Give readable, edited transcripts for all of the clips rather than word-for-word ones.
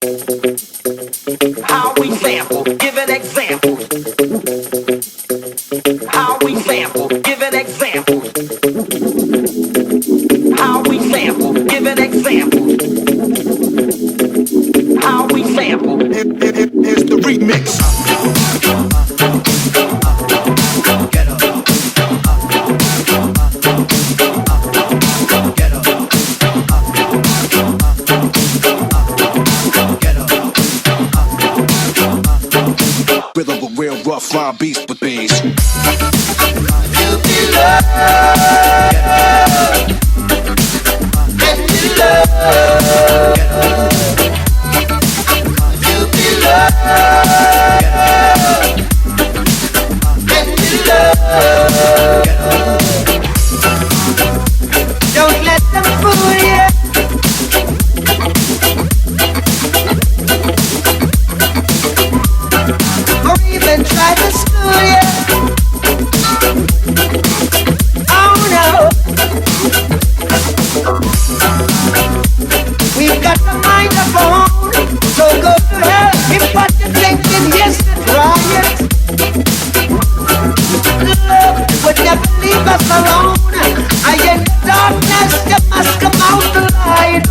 How we sample, giving examples. How we sample, giving examples. How we sample, giving examples. How we sample. Here's the remix. Rhythm of real rough line beast with bass. You be loved, and you love. You be loved, and you love. Don't let them fool you. Even try to school you. Oh no. We've got the mind of our own, so go to hell if what you're thinking is to try it. Love would never leave us alone. I in the darkness, you must come out the light.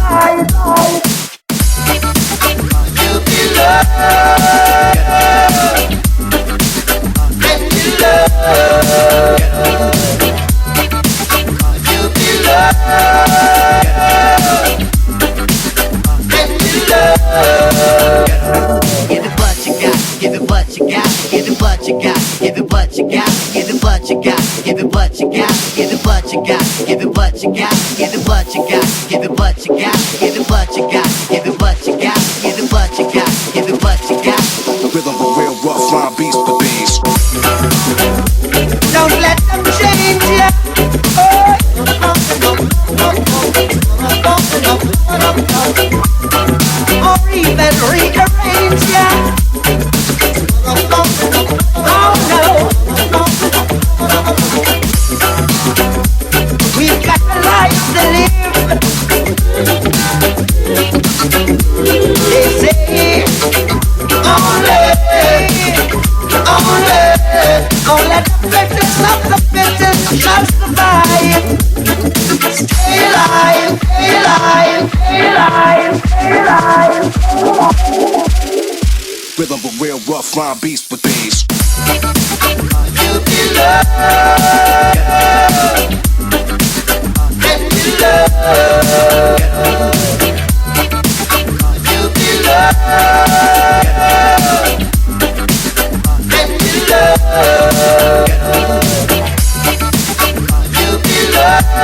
You be loved. You be loved, and you love. Give it what you got, give it what you got, give it what you got, give it what you got, give it what you got, give it what you got, give it what you got, give it what you got, give it what you got, give it what you got, give it what you got, give it what you got, give it what you got, give it what you got. The rhythm of a real rough line beast with bass. Don't let them change ya. Or even rearrange ya. Oh no. We've got the life to live. They say only the fittest of the fittest shall survive. Stay alive, stay alive, stay alive, stay alive. Rhythm of a real rough line beast with bass. You be loved, and you love. You be loved, and you love. You be loved,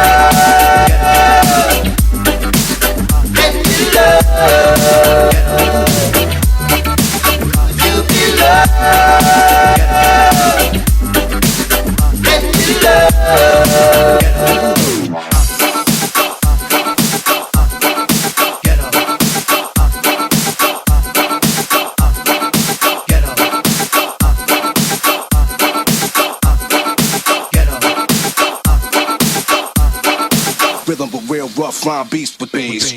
and you love. You be loved, and you love. Rhythm of a real rough line beast with bass.